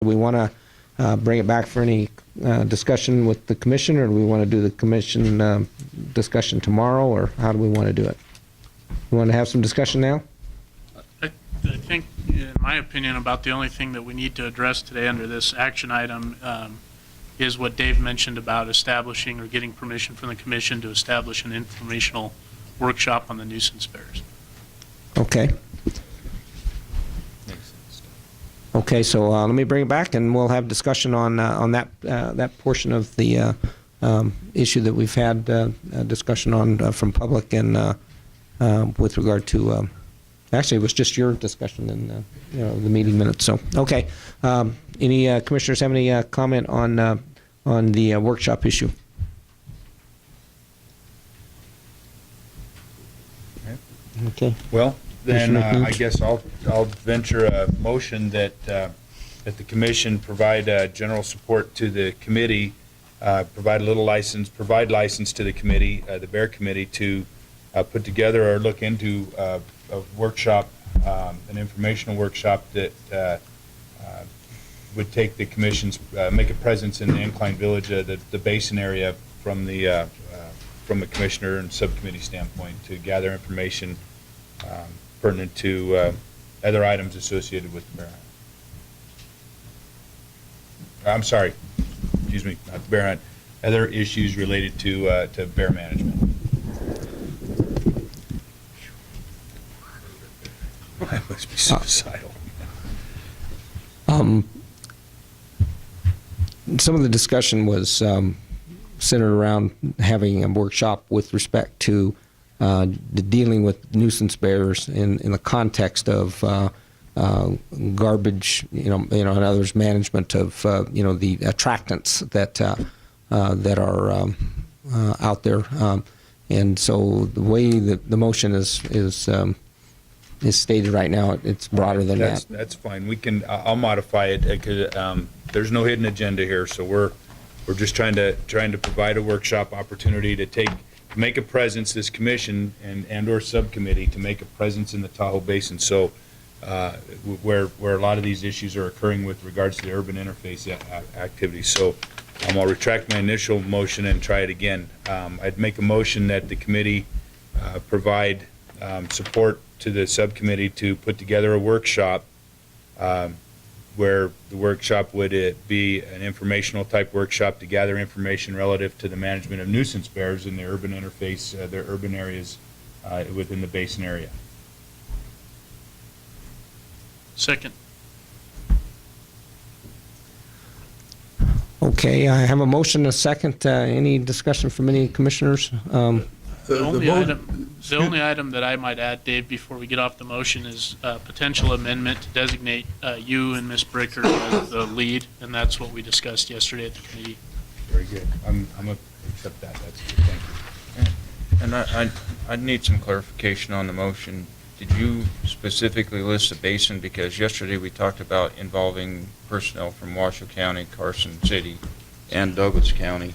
Do we want to bring it back for any discussion with the commission, or do we want to do the commission discussion tomorrow, or how do we want to do it? You want to have some discussion now? I think, in my opinion, about the only thing that we need to address today under this action item is what Dave mentioned about establishing or getting permission from the commission to establish an informational workshop on the nuisance bears. Okay. Okay, so let me bring it back, and we'll have discussion on that portion of the issue that we've had discussion on from public, and with regard to actually it was just your discussion in the meeting minutes. So okay, any commissioners have any comment on the workshop issue? Okay. Well, then I guess I'll venture a motion that that the commission provide general support to the committee, provide license to the committee, the Bear Committee, to put together or look into a workshop, an informational workshop that would take the commission's make a presence in the Incline Village, the basin area, from a commissioner and subcommittee standpoint, to gather information pertinent to other items associated with the bear hunt. I'm sorry, excuse me, not the bear hunt, other issues related to bear management. I must be suicidal. Some of the discussion was centered around having a workshop with respect to the dealing with nuisance bears in the context of garbage, and others management of the attractants that are out there, and so the way that the motion is stated right now, it's broader than that. That's fine. We can. I'll modify it because there's no hidden agenda here. So we're just trying to provide a workshop opportunity to make a presence, this commission and or subcommittee, to make a presence in the Tahoe Basin. So where a lot of these issues are occurring with regards to the urban interface activities. So I'll retract my initial motion and try it again. I'd make a motion that the committee provide support to the subcommittee to put together a workshop where the workshop would be an informational type workshop to gather information relative to the management of nuisance bears in the urban interface, their urban areas within the basin area. Second. Okay, I have a motion, a second. Any discussion from any commissioners? The only item that I might add, Dave, before we get off the motion, is a potential amendment to designate you and Ms. Bricker as the lead, and that's what we discussed yesterday at the committee. Very good. I'm going to accept that. That's good. Thank you. And I need some clarification on the motion. Did you specifically list the basin? Because yesterday we talked about involving personnel from Washoe County, Carson City, and Douglas County.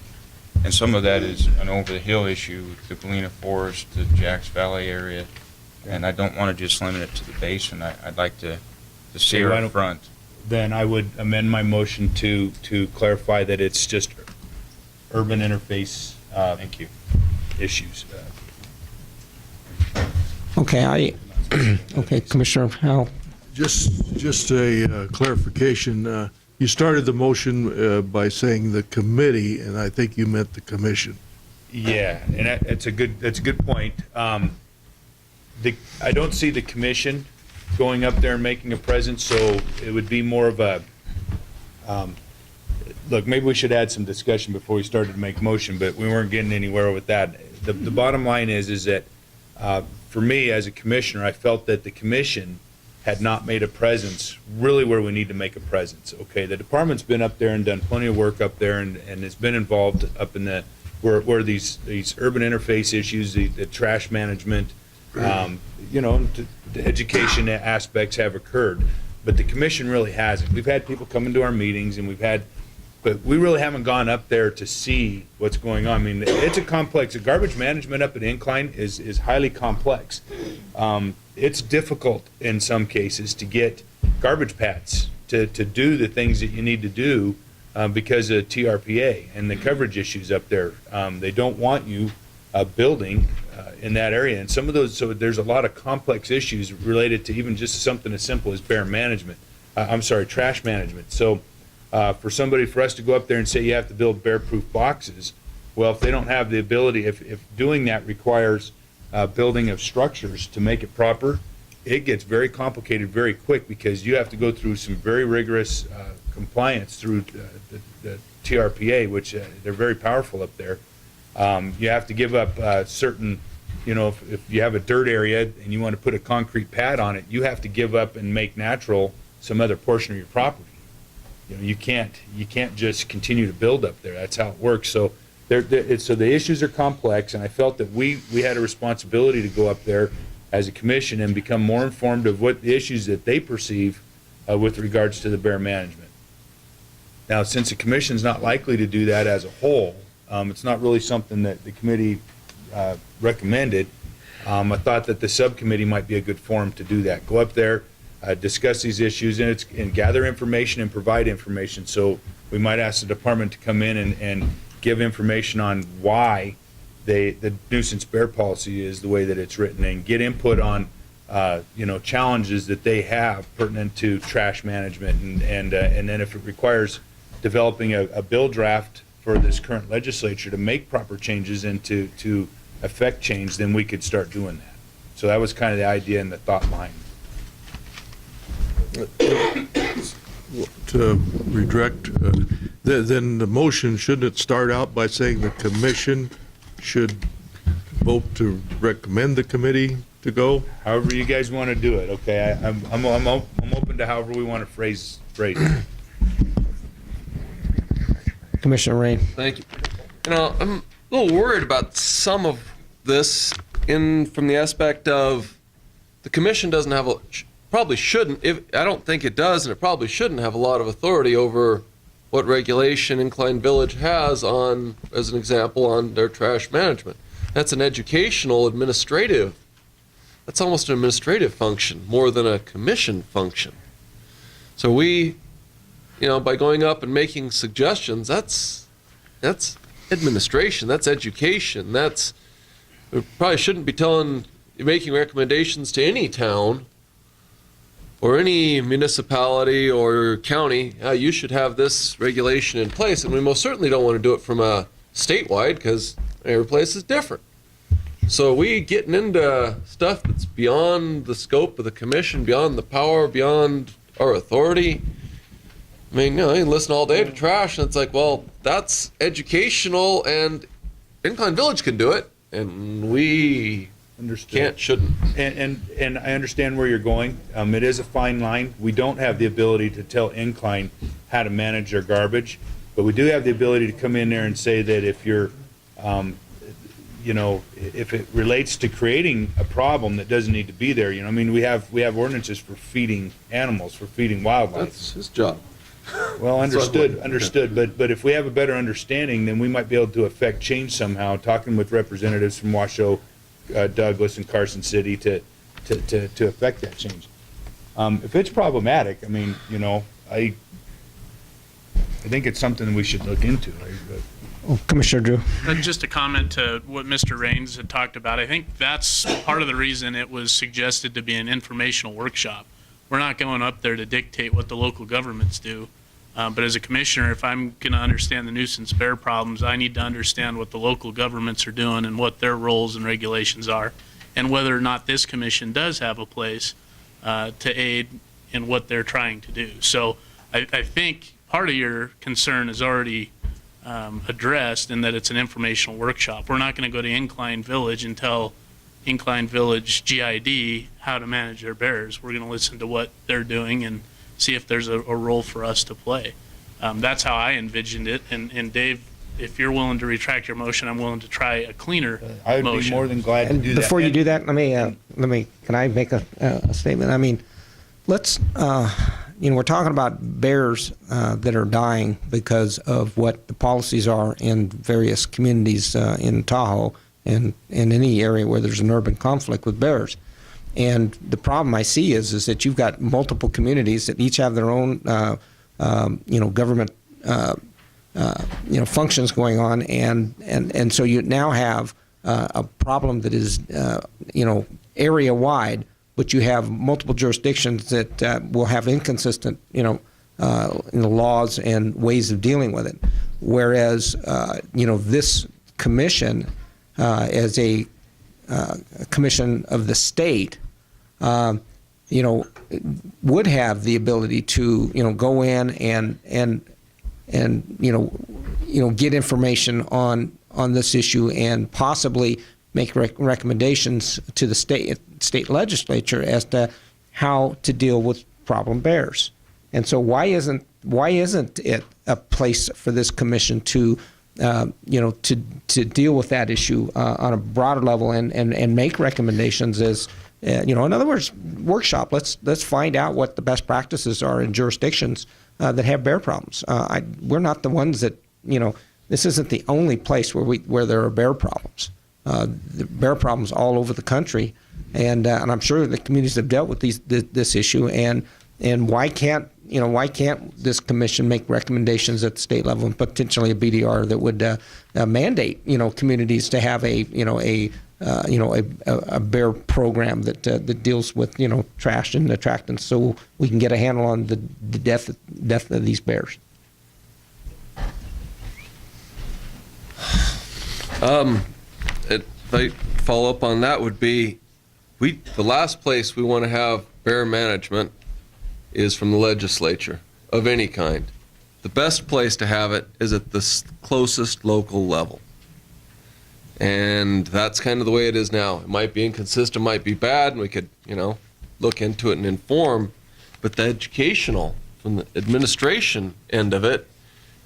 And some of that is an over-the-hill issue, the Galena Forest, the Jacks Valley area, and I don't want to just limit it to the basin. I'd like to see her up front. Then I would amend my motion to clarify that it's just urban interface thank you, issues. Okay, okay, Commissioner Howell. Just a clarification. You started the motion by saying the committee, and I think you meant the commission. Yeah, and that's a good point. I don't see the commission going up there and making a presence, so it would be more of a look. Maybe we should add some discussion before we started to make motion, but we weren't getting anywhere with that. The bottom line is that for me as a commissioner, I felt that the commission had not made a presence really where we need to make a presence. Okay, the department's been up there and done plenty of work up there, and has been involved up in the where these urban interface issues, the trash management, the education aspects have occurred, but the commission really hasn't. We've had people come into our meetings, and but we really haven't gone up there to see what's going on. I mean, it's a complex. The garbage management up at Incline is highly complex. It's difficult in some cases to get garbage pads to do the things that you need to do because of TRPA and the coverage issues up there. They don't want you building in that area. And some of those, so there's a lot of complex issues related to even just something as simple as trash management. So for us to go up there and say you have to build bear-proof boxes, well, if they don't have the ability, if doing that requires building of structures to make it proper, it gets very complicated very quick because you have to go through some very rigorous compliance through the TRPA, which they're very powerful up there. You have to give up certain, if you have a dirt area and you want to put a concrete pad on it, you have to give up and make natural some other portion of your property. You can't just continue to build up there. That's how it works. So so the issues are complex, and I felt that we had a responsibility to go up there as a commission and become more informed of what the issues that they perceive with regards to the bear management. Now, since the commission's not likely to do that as a whole, it's not really something that the committee recommended. I thought that the subcommittee might be a good forum to do that. Go up there, discuss these issues, and gather information and provide information. So we might ask the department to come in and give information on why the nuisance bear policy is the way that it's written, and get input on challenges that they have pertinent to trash management, and then if it requires developing a bill draft for this current legislature to make proper changes and to affect change, then we could start doing that. So that was kind of the idea and the thought behind it. To redirect, then the motion, shouldn't it start out by saying the commission should vote to recommend the committee to go? However you guys want to do it, okay? I'm open to however we want to phrase it. Commissioner Rain. Thank you. I'm a little worried about some of this from the aspect of the commission doesn't have probably shouldn't, I don't think it does, and it probably shouldn't have a lot of authority over what regulation Incline Village has on, as an example, on their trash management. That's an educational, administrative, that's almost an administrative function more than a commission function. So we, by going up and making suggestions, that's administration, that's education, we probably shouldn't be making recommendations to any town or any municipality or county, you should have this regulation in place. And we most certainly don't want to do it from a statewide, because every place is different. So we getting into stuff that's beyond the scope of the commission, beyond the power, beyond our authority. I mean, you can listen all day to trash, and it's like, well, that's educational, and Incline Village can do it, and we Understood. shouldn't. And I understand where you're going. It is a fine line. We don't have the ability to tell Incline how to manage their garbage, but we do have the ability to come in there and say that if you're, if it relates to creating a problem that doesn't need to be there, we have ordinances for feeding animals, for feeding wildlife. That's his job. Well, understood. But if we have a better understanding, then we might be able to affect change somehow. Talking with representatives from Washoe, Douglas, and Carson City to affect that change. If it's problematic, I think it's something we should look into. Commissioner Drew. And just a comment to what Mr. Raines had talked about. I think that's part of the reason it was suggested to be an informational workshop. We're not going up there to dictate what the local governments do. But as a commissioner, if I'm going to understand the nuisance bear problems, I need to understand what the local governments are doing and what their roles and regulations are, and whether or not this commission does have a place to aid in what they're trying to do. So I think part of your concern is already addressed in that it's an informational workshop. We're not going to go to Incline Village and tell Incline Village GID how to manage their bears. We're going to listen to what they're doing and see if there's a role for us to play. That's how I envisioned it. And Dave, if you're willing to retract your motion, I'm willing to try a cleaner I would motion. be more than glad to And do that. before you do that, can I make a statement? Let's, we're talking about bears that are dying because of what the policies are in various communities in Tahoe and in any area where there's an urban conflict with bears. And the problem I see is that you've got multiple communities that each have their own, government, functions going on, and so you now have a problem that is, area wide, but you have multiple jurisdictions that will have inconsistent, laws and ways of dealing with it. Whereas, this commission, as a commission of the state, would have the ability to, go in and get information on this issue and possibly make recommendations to the state legislature as to how to deal with problem bears. And so why isn't it a place for this commission to to deal with that issue on a broader level and make recommendations as in other words, workshop. Let's find out what the best practices are in jurisdictions that have bear problems. We're not the ones that this isn't the only place where there are bear problems. The bear problems all over the country, and I'm sure the communities have dealt with this issue. And why can't this commission make recommendations at the state level and potentially a BDR that would mandate communities to have a bear program that deals with trash and attractants, so we can get a handle on the death of these bears. If I follow up on that would be, the last place we want to have bear management is from the legislature of any kind. The best place to have it is at the closest local level. And that's kind of the way it is now. It might be inconsistent, might be bad, and we could, look into it and inform. But the educational, from the administration end of it,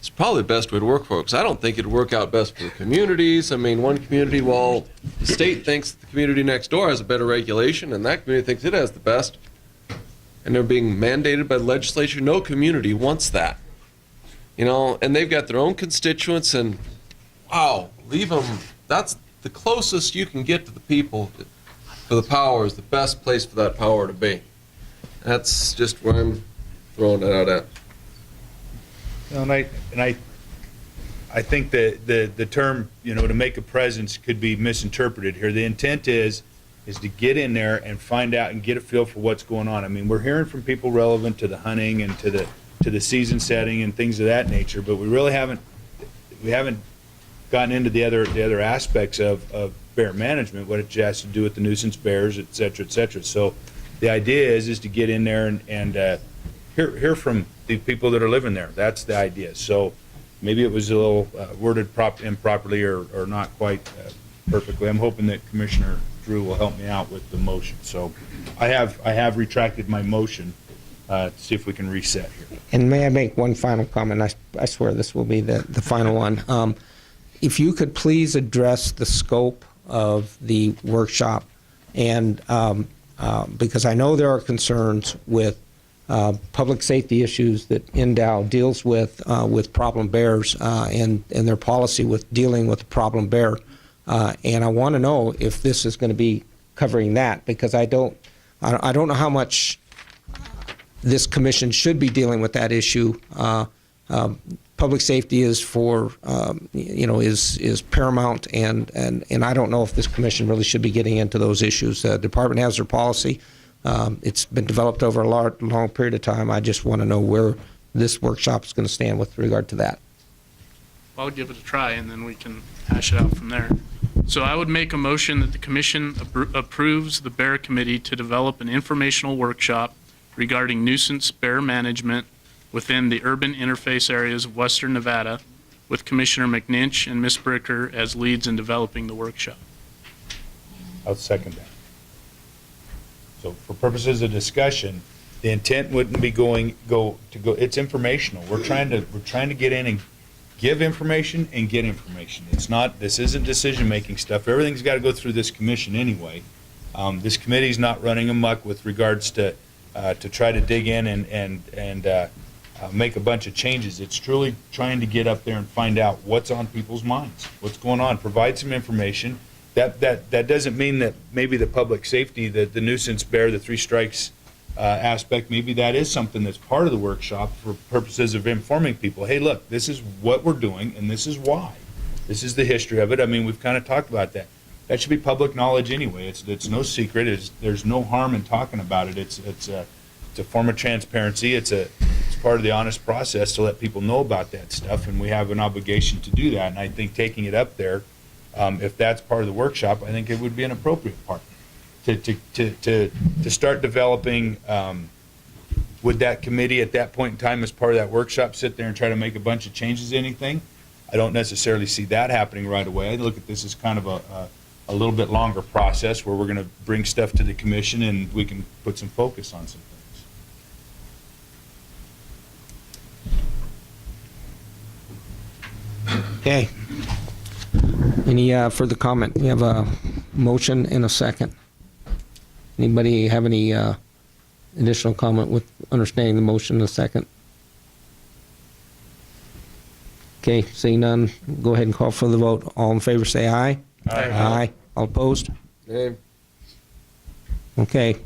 is probably the best way to work for it. Because I don't think it'd work out best for the communities. I mean, one community, the state thinks the community next door has a better regulation, and that community thinks it has the best. And they're being mandated by the legislature. No community wants that. And they've got their own constituents, and wow, leave them. That's the closest you can get to the people for the power is the best place for that power to be. That's just where I'm throwing it out at. And I think that the term, to make a presence could be misinterpreted here. The intent is to get in there and find out and get a feel for what's going on. I mean, we're hearing from people relevant to the hunting and to the season setting and things of that nature, but we really haven't gotten into the other aspects of bear management, what it has to do with the nuisance bears, et cetera, et cetera. So the idea is to get in there and hear from the people that are living there. That's the idea. So maybe it was a little worded improperly or not quite perfectly. I'm hoping that Commissioner Drew will help me out with the motion. So I have retracted my motion to see if we can reset here. And may I make one final comment? I swear this will be the final one. If you could please address the scope of the workshop, and because I know there are concerns with public safety issues that NDOW deals with problem bears and their policy with dealing with the problem bear. And I want to know if this is going to be covering that, because I don't know how much this commission should be dealing with that issue. Public safety is is paramount, and I don't know if this commission really should be getting into those issues. The department has their policy. It's been developed over a long period of time. I just want to know where this workshop is going to stand with regard to that. I'll give it a try, and then we can hash it out from there. So I would make a motion that the commission approves the bear committee to develop an informational workshop regarding nuisance bear management within the urban interface areas of Western Nevada, with Commissioner McNinch and Ms. Bricker as leads in developing the workshop. I'll second that. So for purposes of discussion, the intent wouldn't be it's informational. We're trying to get in and give information and get information. This isn't decision-making stuff. Everything's got to go through this commission anyway. This committee's not running amok with regards to try to dig in and make a bunch of changes. It's truly trying to get up there and find out what's on people's minds, what's going on, provide some information That doesn't mean that maybe the public safety, the nuisance bear, the 3 strikes aspect, maybe that is something that's part of the workshop for purposes of informing people, hey, look, this is what we're doing and this is why. This is the history of it. I mean, we've kind of talked about that. That should be public knowledge anyway. It's no secret. There's no harm in talking about it. It's a form of transparency. It's part of the honest process to let people know about that stuff, and we have an obligation to do that. And I think taking it up there, if that's part of the workshop, I think it would be an appropriate part to start developing. Would that committee at that point in time, as part of that workshop, sit there and try to make a bunch of changes to anything? I don't necessarily see that happening right away. I look at this as kind of a little bit longer process where we're going to bring stuff to the commission and we can put some focus on some things. Okay. Any further comment? We have a motion and a second. Anybody have any additional comment with understanding the motion and the second? Okay, seeing none, go ahead and call for the vote. All in favor say aye. Aye. All opposed? Okay. Okay,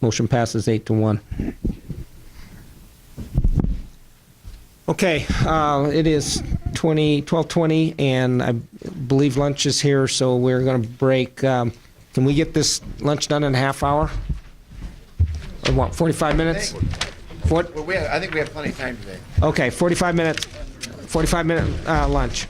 motion passes 8-1. Okay, it is 12:20, and I believe lunch is here, so we're going to break. Can we get this lunch done in a half hour? Or what, 45 minutes? Well, I think we have plenty of time today. Okay, 45 minutes. 45-minute lunch.